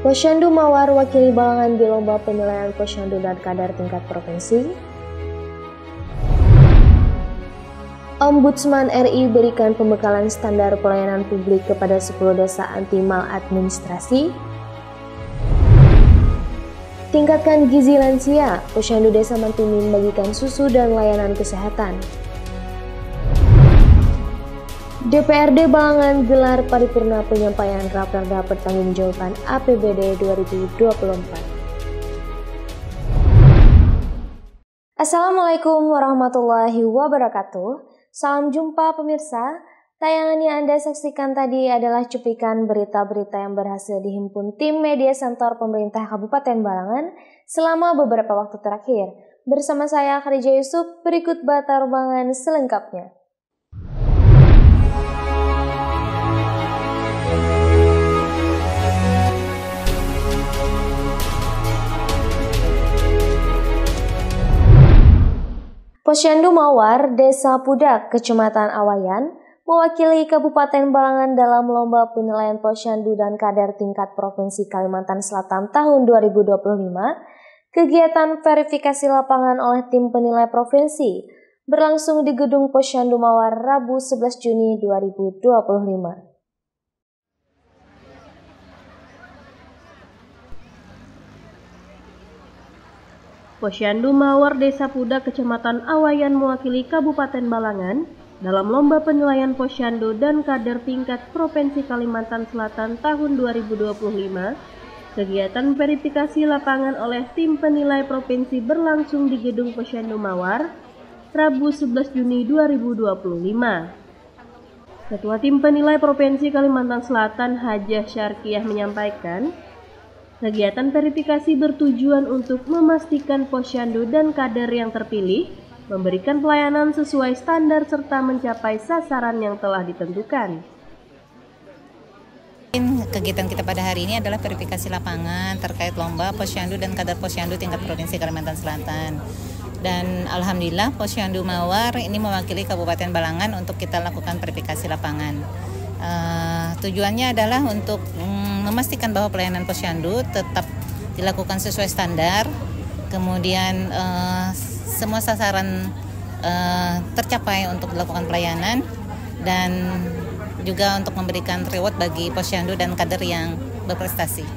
Posyandu Mawar wakili Balangan di lomba penilaian posyandu dan kadar tingkat provinsi. Ombudsman RI berikan pembekalan standar pelayanan publik kepada 10 desa anti maladministrasi. Tingkatkan gizi lansia, posyandu desa Mantumin bagikan susu dan layanan kesehatan. DPRD Balangan gelar paripurna penyampaian Raperda Pertanggungjawaban APBD 2024. Assalamualaikum warahmatullahi wabarakatuh. Salam jumpa pemirsa. Tayangan yang Anda saksikan tadi adalah cuplikan berita-berita yang berhasil dihimpun tim media center pemerintah Kabupaten Balangan selama beberapa waktu terakhir. Bersama saya Khadijah Yusuf, berikut Batar Balangan selengkapnya. Posyandu Mawar, Desa Pudak, Kecamatan Awayan, mewakili Kabupaten Balangan dalam lomba penilaian posyandu dan kadar tingkat Provinsi Kalimantan Selatan tahun 2025. Kegiatan verifikasi lapangan oleh tim penilai provinsi berlangsung di Gedung Posyandu Mawar Rabu 11 Juni 2025. Posyandu Mawar Desa Pudak Kecamatan Awayan mewakili Kabupaten Balangan dalam lomba penilaian posyandu dan kadar tingkat Provinsi Kalimantan Selatan tahun 2025. Kegiatan verifikasi lapangan oleh tim penilai provinsi berlangsung di Gedung Posyandu Mawar Rabu 11 Juni 2025. Ketua tim penilai Provinsi Kalimantan Selatan Hajah Syarkiyah menyampaikan, kegiatan verifikasi bertujuan untuk memastikan posyandu dan kader yang terpilih memberikan pelayanan sesuai standar serta mencapai sasaran yang telah ditentukan. Kegiatan kita pada hari ini adalah verifikasi lapangan terkait lomba posyandu dan kadar posyandu tingkat Provinsi Kalimantan Selatan. Dan alhamdulillah Posyandu Mawar ini mewakili Kabupaten Balangan untuk kita lakukan verifikasi lapangan. Tujuannya adalah untuk memastikan bahwa pelayanan posyandu tetap dilakukan sesuai standar, kemudian semua sasaran tercapai untuk dilakukan pelayanan, dan juga untuk memberikan reward bagi posyandu dan kader yang berprestasi.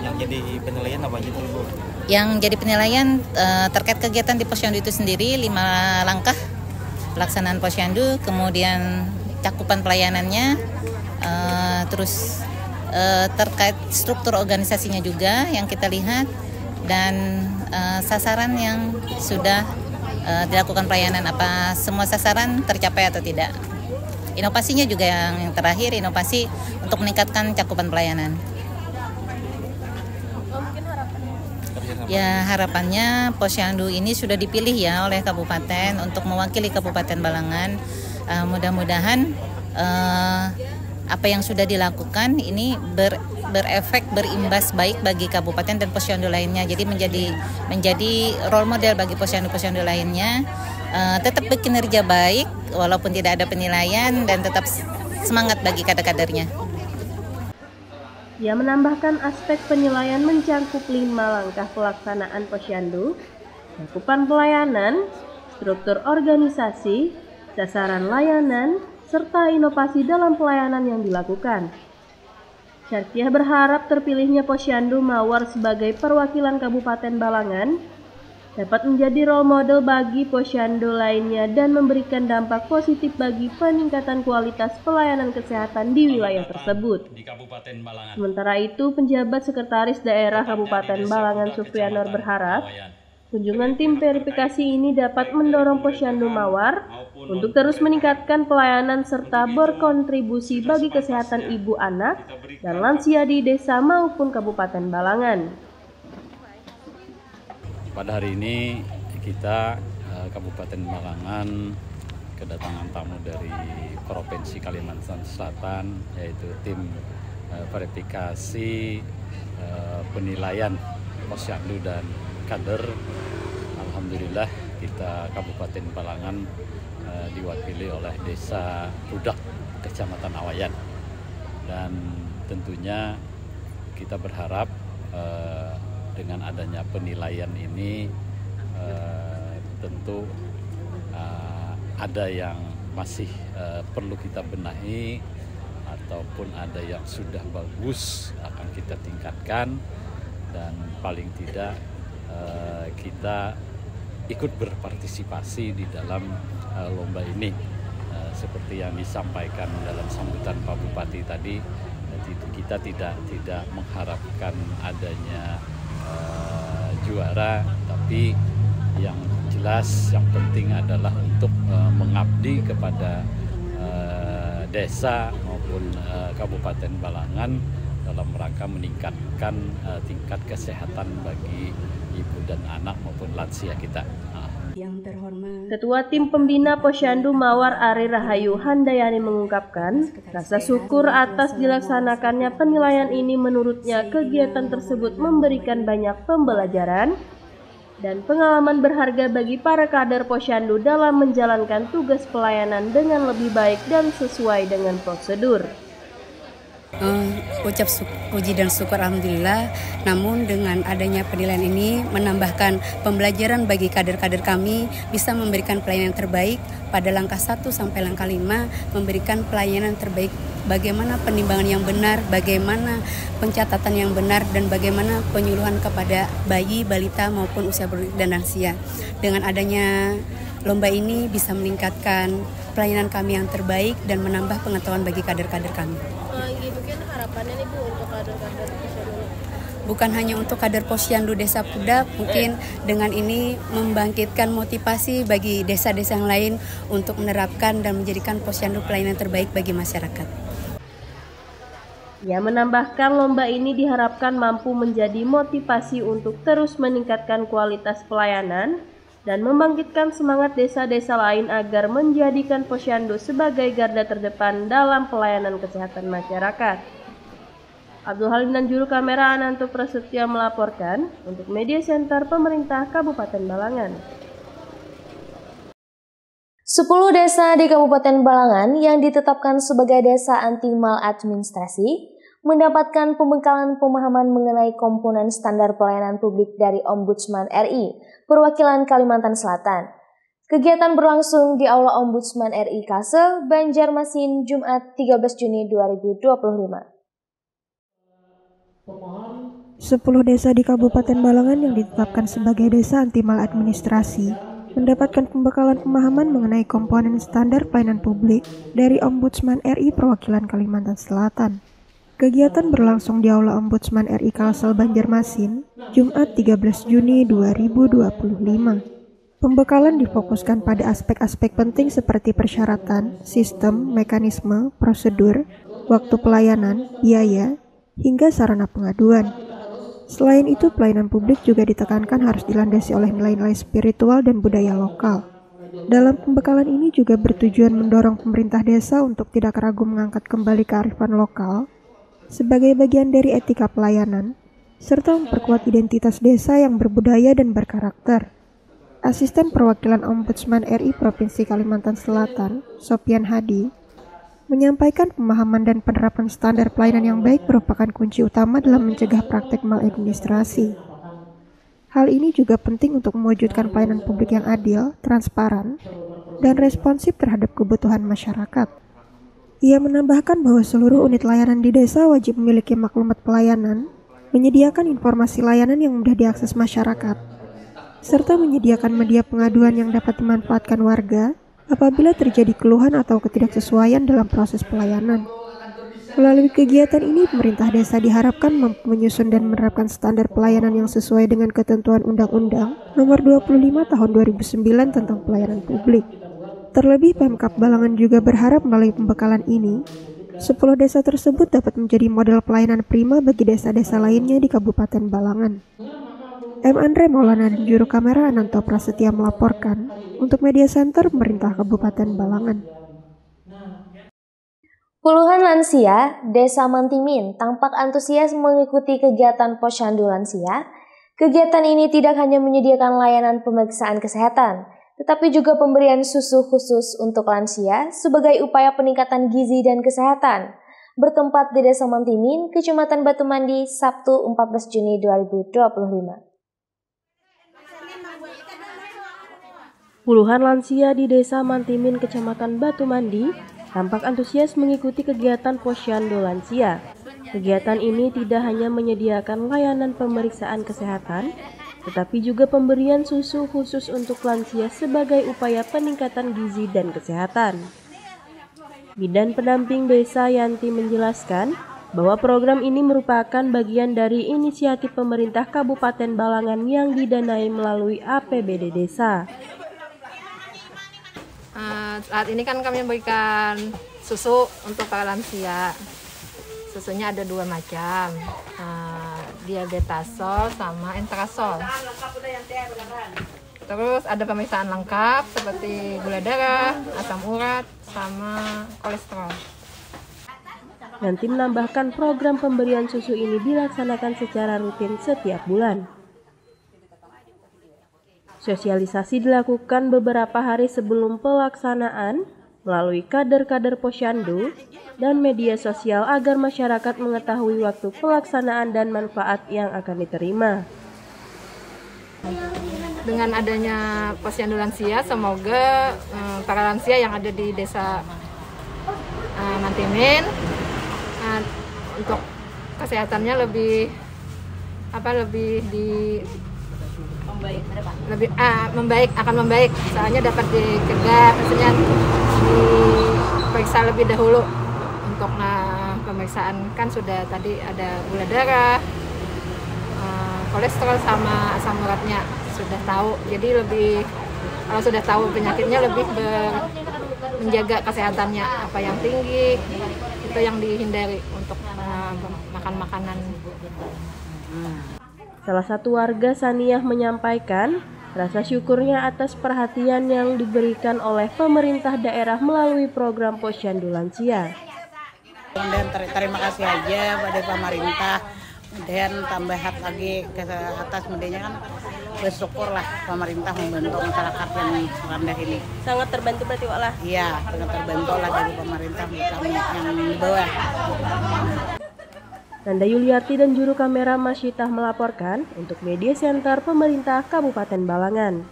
Yang jadi penilaian apa gitu, Bu? Yang jadi penilaian terkait kegiatan di posyandu itu sendiri 5 langkah pelaksanaan posyandu, kemudian cakupan pelayanannya, terus terkait struktur organisasinya juga yang kita lihat, dan sasaran yang sudah dilakukan pelayanan, apa semua sasaran tercapai atau tidak. Inovasinya juga yang terakhir, inovasi untuk meningkatkan cakupan pelayanan. Ya, harapannya posyandu ini sudah dipilih ya oleh kabupaten untuk mewakili Kabupaten Balangan. Mudah-mudahan apa yang sudah dilakukan ini berefek, berimbas baik bagi kabupaten dan posyandu lainnya. Jadi menjadi role model bagi posyandu-posyandu lainnya, tetap berkinerja baik walaupun tidak ada penilaian, dan tetap semangat bagi kader-kadernya. Ia menambahkan aspek penilaian mencangkup 5 langkah pelaksanaan posyandu, cakupan pelayanan, struktur organisasi, sasaran layanan, serta inovasi dalam pelayanan yang dilakukan. Syarkiyah berharap terpilihnya Posyandu Mawar sebagai perwakilan Kabupaten Balangan dapat menjadi role model bagi posyandu lainnya dan memberikan dampak positif bagi peningkatan kualitas pelayanan kesehatan di wilayah tersebut. Sementara itu, penjabat Sekretaris Daerah Kabupaten Balangan Supriyanor berharap kunjungan tim verifikasi ini dapat mendorong Posyandu Mawar untuk terus meningkatkan pelayanan serta berkontribusi bagi kesehatan ibu anak dan lansia di desa maupun Kabupaten Balangan. Pada hari ini kita Kabupaten Balangan kedatangan tamu dari Provinsi Kalimantan Selatan, yaitu tim verifikasi penilaian posyandu dan kader. Alhamdulillah kita Kabupaten Balangan diwakili oleh Desa Pudak, Kecamatan Awayan, dan tentunya kita berharap dengan adanya penilaian ini tentu ada yang masih perlu kita benahi ataupun ada yang sudah bagus akan kita tingkatkan, dan paling tidak kita ikut berpartisipasi di dalam lomba ini. Seperti yang disampaikan dalam sambutan Pak Bupati tadi, kita tidak mengharapkan adanya juara, tapi yang jelas yang penting adalah untuk mengabdi kepada desa maupun Kabupaten Balangan dalam rangka meningkatkan tingkat kesehatan bagi ibu dan anak maupun lansia kita. Yang terhormat, Ketua Tim Pembina Posyandu Mawar Ari Rahayu Handayani mengungkapkan rasa syukur atas dilaksanakannya penilaian ini. Menurutnya kegiatan tersebut memberikan banyak pembelajaran dan pengalaman berharga bagi para kader Posyandu dalam menjalankan tugas pelayanan dengan lebih baik dan sesuai dengan prosedur. Ucap puji dan syukur alhamdulillah. Namun dengan adanya penilaian ini menambahkan pembelajaran bagi kader-kader kami bisa memberikan pelayanan terbaik pada langkah 1 sampai langkah 5, memberikan pelayanan terbaik, bagaimana penimbangan yang benar, bagaimana pencatatan yang benar, dan bagaimana penyuluhan kepada bayi, balita maupun usia produktif dan lansia. Dengan adanya lomba ini bisa meningkatkan pelayanan kami yang terbaik dan menambah pengetahuan bagi kader-kader kami. Mungkin harapannya nih Bu untuk kader-kader Posyandu. Bukan hanya untuk kader Posyandu Desa Pudak, mungkin dengan ini membangkitkan motivasi bagi desa-desa yang lain untuk menerapkan dan menjadikan Posyandu pelayanan terbaik bagi masyarakat. Ia menambahkan lomba ini diharapkan mampu menjadi motivasi untuk terus meningkatkan kualitas pelayanan dan membangkitkan semangat desa-desa lain agar menjadikan Posyandu sebagai garda terdepan dalam pelayanan kesehatan masyarakat. Abdul Halim dan juru kamera Ananto Prasetya melaporkan untuk Media Center Pemerintah Kabupaten Balangan. 10 desa di Kabupaten Balangan yang ditetapkan sebagai desa anti maladministrasi mendapatkan pembekalan pemahaman mengenai komponen standar pelayanan publik dari Ombudsman RI perwakilan Kalimantan Selatan. Kegiatan berlangsung di Aula Ombudsman RI Kalsel, Banjarmasin, Jumat 13 Juni 2025. 10 desa di Kabupaten Balangan yang ditetapkan sebagai desa anti maladministrasi mendapatkan pembekalan pemahaman mengenai komponen standar pelayanan publik dari Ombudsman RI perwakilan Kalimantan Selatan. Kegiatan berlangsung di Aula Ombudsman RI Kalsel Banjarmasin, Jumat 13 Juni 2025. Pembekalan difokuskan pada aspek-aspek penting seperti persyaratan, sistem, mekanisme, prosedur, waktu pelayanan, biaya, hingga sarana pengaduan. Selain itu, pelayanan publik juga ditekankan harus dilandasi oleh nilai-nilai spiritual dan budaya lokal. Dalam pembekalan ini juga bertujuan mendorong pemerintah desa untuk tidak ragu mengangkat kembali kearifan lokal sebagai bagian dari etika pelayanan, serta memperkuat identitas desa yang berbudaya dan berkarakter. Asisten Perwakilan Ombudsman RI Provinsi Kalimantan Selatan, Sopian Hadi, menyampaikan pemahaman dan penerapan standar pelayanan yang baik merupakan kunci utama dalam mencegah praktek maladministrasi. Hal ini juga penting untuk mewujudkan pelayanan publik yang adil, transparan, dan responsif terhadap kebutuhan masyarakat. Ia menambahkan bahwa seluruh unit layanan di desa wajib memiliki maklumat pelayanan, menyediakan informasi layanan yang mudah diakses masyarakat, serta menyediakan media pengaduan yang dapat dimanfaatkan warga apabila terjadi keluhan atau ketidaksesuaian dalam proses pelayanan. Melalui kegiatan ini, pemerintah desa diharapkan mampu menyusun dan menerapkan standar pelayanan yang sesuai dengan ketentuan Undang-Undang Nomor 25 Tahun 2009 tentang Pelayanan Publik. Terlebih, Pemkab Balangan juga berharap melalui pembekalan ini, 10 desa tersebut dapat menjadi model pelayanan prima bagi desa-desa lainnya di Kabupaten Balangan. M. Andre Maulana dan juru kamera Ananto Prasetya melaporkan untuk Media Center Pemerintah Kabupaten Balangan. Puluhan lansia Desa Mantimin tampak antusias mengikuti kegiatan Posyandu Lansia. Kegiatan ini tidak hanya menyediakan layanan pemeriksaan kesehatan, tetapi juga pemberian susu khusus untuk lansia sebagai upaya peningkatan gizi dan kesehatan. bertempat di Desa Mantimin, Kecamatan Batu Mandi, Sabtu 14 Juni 2025. Puluhan lansia di Desa Mantimin, Kecamatan Batu Mandi, tampak antusias mengikuti kegiatan Posyandu Lansia. Kegiatan ini tidak hanya menyediakan layanan pemeriksaan kesehatan, tetapi juga pemberian susu khusus untuk lansia sebagai upaya peningkatan gizi dan kesehatan. Bidan Pendamping Desa Yanti menjelaskan bahwa program ini merupakan bagian dari inisiatif pemerintah Kabupaten Balangan yang didanai melalui APBD Desa. Saat ini kan kami memberikan susu untuk para lansia. Susunya ada 2 macam, diabetasol sama enterasol. Terus ada pemeriksaan lengkap seperti gula darah, asam urat, sama kolesterol. Nanti menambahkan program pemberian susu ini dilaksanakan secara rutin setiap bulan. Sosialisasi dilakukan beberapa hari sebelum pelaksanaan melalui kader-kader Posyandu dan media sosial agar masyarakat mengetahui waktu pelaksanaan dan manfaat yang akan diterima. Dengan adanya Posyandu Lansia, semoga para lansia yang ada di Desa Mantimin untuk kesehatannya lebih akan membaik, soalnya dapat dicegah, maksudnya diperiksa lebih dahulu. Untuk pemeriksaan kan sudah tadi ada gula darah, kolesterol sama asam uratnya sudah tahu, jadi kalau sudah tahu penyakitnya lebih menjaga kesehatannya, apa yang tinggi itu yang dihindari untuk makan makanan. Salah satu warga Saniyah menyampaikan rasa syukurnya atas perhatian yang diberikan oleh pemerintah daerah melalui program Posyandu Lansia. Dan terima kasih aja pada pemerintah, dan tambahan lagi ke atas medianya kan bersyukurlah pemerintah membantu masyarakat yang rendah ini. Sangat terbantu berarti Wak lah? Iya, sangat terbantu lah dari pemerintah kami yang di bawah. Nanda Yuliarti dan juru kamera Masyitah melaporkan untuk Media Center Pemerintah Kabupaten Balangan.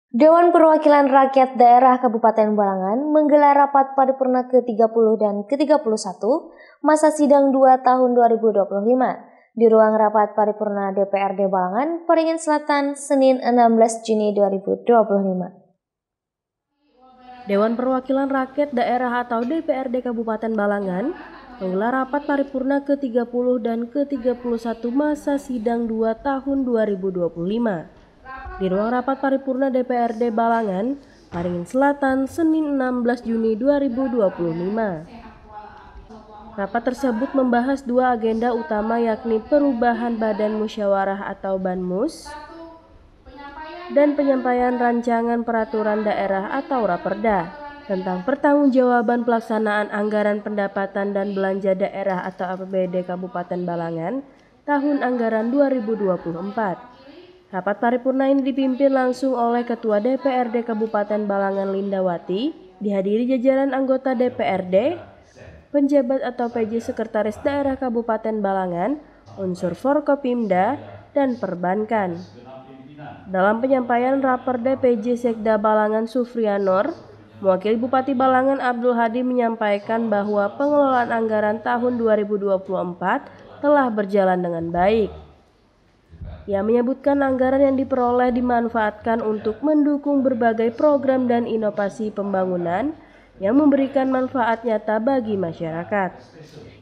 Dewan Perwakilan Rakyat Daerah Kabupaten Balangan menggelar rapat paripurna ke-30 dan ke-31 masa sidang 2 tahun 2025 di ruang rapat paripurna DPRD Balangan, Paringin Selatan, Senin 16 Juni 2025. Dewan Perwakilan Rakyat Daerah atau DPRD Kabupaten Balangan menggelar rapat paripurna ke-30 dan ke-31 masa sidang 2 tahun 2025. Di ruang rapat paripurna DPRD Balangan, Paringin Selatan, Senin 16 Juni 2025. Rapat tersebut membahas 2 agenda utama, yakni perubahan Badan Musyawarah atau Banmus dan penyampaian rancangan peraturan daerah atau Raperda tentang pertanggungjawaban pelaksanaan anggaran pendapatan dan belanja daerah atau APBD Kabupaten Balangan tahun anggaran 2024. Rapat paripurna ini dipimpin langsung oleh Ketua DPRD Kabupaten Balangan Lindawati, dihadiri jajaran anggota DPRD, penjabat atau PJ Sekretaris Daerah Kabupaten Balangan, unsur Forkopimda, dan perbankan. Dalam penyampaian Raperda, PJ Sekda Balangan Sufrianor, mewakili Bupati Balangan Abdul Hadi menyampaikan bahwa pengelolaan anggaran tahun 2024 telah berjalan dengan baik. Ia menyebutkan anggaran yang diperoleh dimanfaatkan untuk mendukung berbagai program dan inovasi pembangunan yang memberikan manfaat nyata bagi masyarakat.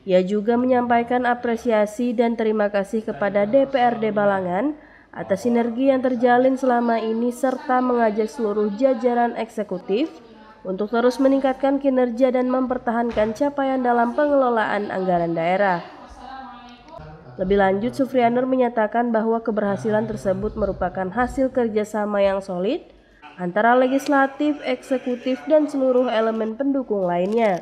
Ia juga menyampaikan apresiasi dan terima kasih kepada DPRD Balangan atas sinergi yang terjalin selama ini serta mengajak seluruh jajaran eksekutif untuk terus meningkatkan kinerja dan mempertahankan capaian dalam pengelolaan anggaran daerah. Lebih lanjut, Sufrianur menyatakan bahwa keberhasilan tersebut merupakan hasil kerjasama yang solid antara legislatif, eksekutif, dan seluruh elemen pendukung lainnya.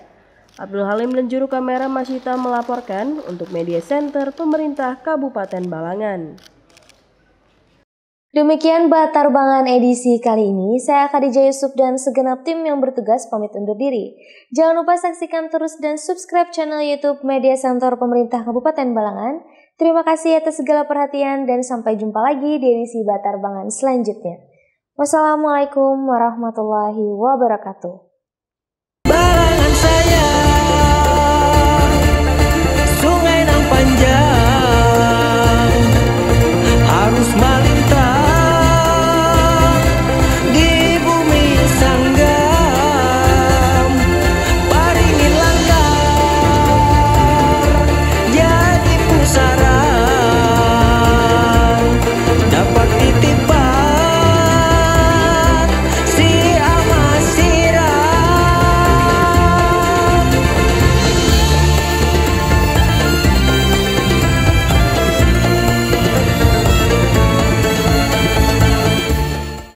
Abdul Halim dan juru kamera Masyitah melaporkan untuk Media Center Pemerintah Kabupaten Balangan. Demikian Batarbangan edisi kali ini. Saya Khadijah Yusuf dan segenap tim yang bertugas pamit undur diri. Jangan lupa saksikan terus dan subscribe channel YouTube Media Center Pemerintah Kabupaten Balangan. Terima kasih atas segala perhatian dan sampai jumpa lagi di edisi Batarbangan selanjutnya. Wassalamualaikum warahmatullahi wabarakatuh.